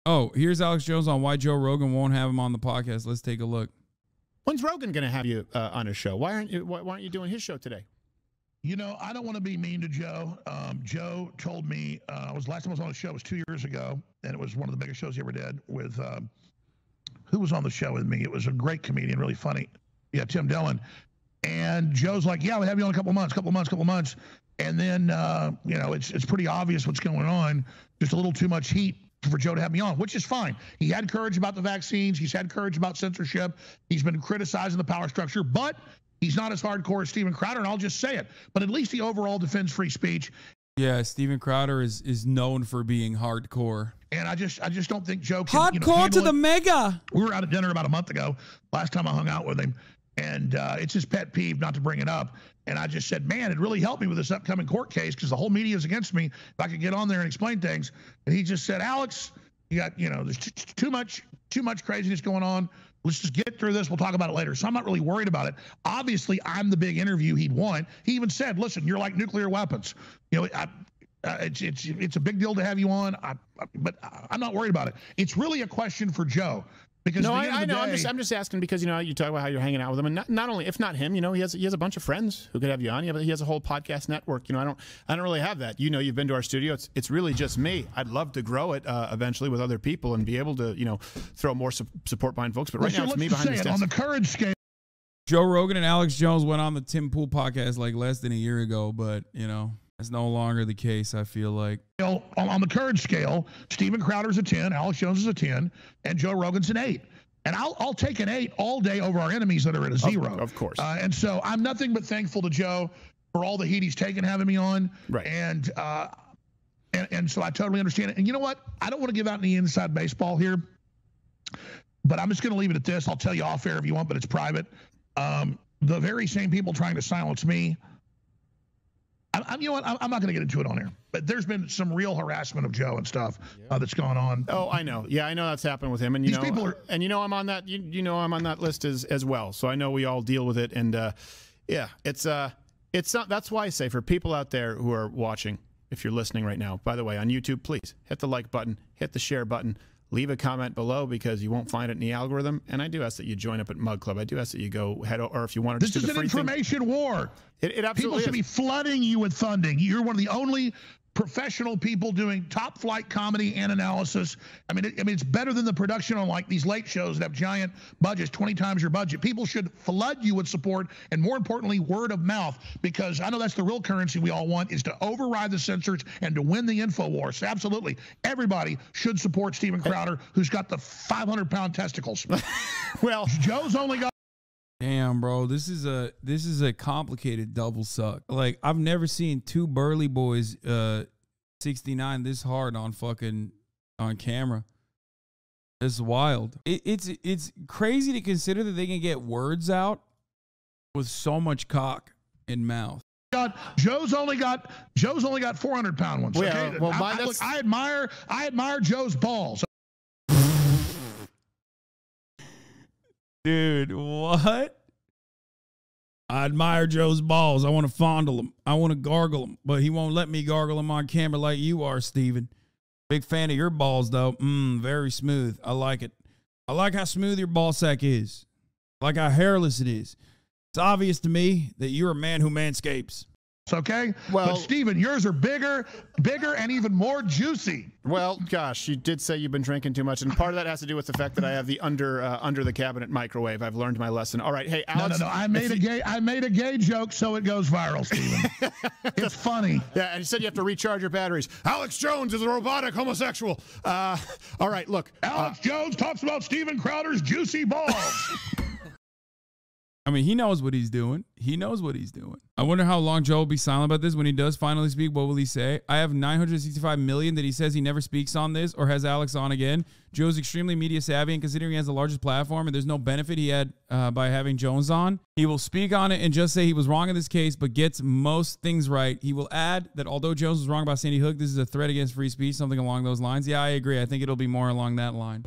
Oh, here's Alex Jones on why Joe Rogan won't have him on the podcast. Let's take a look. When's Rogan going to have you on his show? Why aren't you doing his show today? You know, I don't want to be mean to Joe. Joe told me, last time I was on the show was 2 years ago, and it was one of the biggest shows he ever did with, who was on the show with me? It was a great comedian, really funny. Yeah, Tim Dillon. And Joe's like, yeah, we'll have you on a couple months. And then, you know, it's pretty obvious what's going on. Just a little too much heat for Joe to have me on, which is fine. He had courage about the vaccines. He's had courage about censorship. He's been criticizing the power structure, but he's not as hardcore as Steven Crowder, and I'll just say it. But at least he overall defends free speech. Yeah, Steven Crowder is known for being hardcore. And I just don't think Joe can, hardcore to the mega. We were out at dinner about a month ago, last time I hung out with him, and it's his pet peeve not to bring it up. And I just said, man, it really helped me with this upcoming court case because the whole media is against me. If I could get on there and explain things. And he just said, Alex, you got, there's too much craziness going on. Let's just get through this. We'll talk about it later. So I'm not really worried about it. Obviously, I'm the big interview he'd want. He even said, listen, you're like nuclear weapons. It's a big deal to have you on, but I'm not worried about it. It's really a question for Joe. Because no, I know. I'm just asking because you talk about how you're hanging out with him, and not only if not him, he has a bunch of friends who could have you on. He has a whole podcast network. I don't really have that. You've been to our studio. It's really just me. I'd love to grow it eventually with other people and be able to throw more support behind folks. But right now it's me behind the desk. On the courage scale, Joe Rogan and Alex Jones went on the Tim Pool podcast like less than a year ago, but that's no longer the case, I feel like. On the courage scale, Steven Crowder's a 10, Alex Jones is a 10, and Joe Rogan's an 8. And I'll take an 8 all day over our enemies that are at a 0. Of course. And so I'm nothing but thankful to Joe for all the heat he's taken having me on. Right. And so I totally understand it. And you know what? I don't want to give out any inside baseball here, but I'm just going to leave it at this. I'll tell you off air if you want, but it's private. The very same people trying to silence me, I'm not going to get into it on air, but there's been some real harassment of Joe and stuff that's gone on. Oh, I know. Yeah, I know that's happened with him, and people are, and I'm on that. I'm on that list as well. So I know we all deal with it, and yeah, it's not. That's why I say for people out there who are watching, if you're listening right now, by the way, on YouTube, please hit the like button, hit the share button. Leave a comment below because you won't find it in the algorithm. And I do ask that you join up at Mug Club. I do ask that you go head, or if you want to just do the free thing. This is an information war. It absolutely People should be flooding you with funding. You're one of the only professional people doing top flight comedy and analysis. I mean, it's better than the production on like these late shows that have giant budgets, 20 times your budget. People should flood you with support and, more importantly, word of mouth, because I know that's the real currency we all want, is to override the censors and to win the info war. So absolutely, everybody should support Steven Crowder, who's got the 500-pound testicles. Well, Joe's only got. Damn, bro, this is a complicated double suck. Like, I've never seen two burly boys 69 this hard on camera. It's wild. It's crazy to consider that they can get words out with so much cock in mouth. Joe's only got 400-pound ones. Okay? Well, I admire Joe's balls. Dude, what? I admire Joe's balls. I want to fondle them. I want to gargle them, but he won't let me gargle them on camera like you are, Steven. Big fan of your balls, though. Very smooth. I like it. I like how smooth your ball sack is. I like how hairless it is. It's obvious to me that you're a man who manscapes. Okay, but Steven, yours are bigger, and even more juicy. Well, gosh, you did say you've been drinking too much, and part of that has to do with the fact that I have the under the cabinet microwave. I've learned my lesson. All right, hey, Alex. No. I made a gay joke, so it goes viral, Steven. It's funny. Yeah, and you said you have to recharge your batteries. Alex Jones is a robotic homosexual. All right, look. Alex Jones talks about Steven Crowder's juicy balls. I mean, he knows what he's doing. He knows what he's doing. I wonder how long Joe will be silent about this. When he does finally speak, what will he say? I have 965 million that he says he never speaks on this or has Alex on again. Joe's extremely media savvy, and considering he has the largest platform and there's no benefit he had by having Jones on, he will speak on it and just say he was wrong in this case, but gets most things right. He will add that although Jones was wrong about Sandy Hook, this is a threat against free speech, something along those lines. Yeah, I agree. I think it'll be more along that line.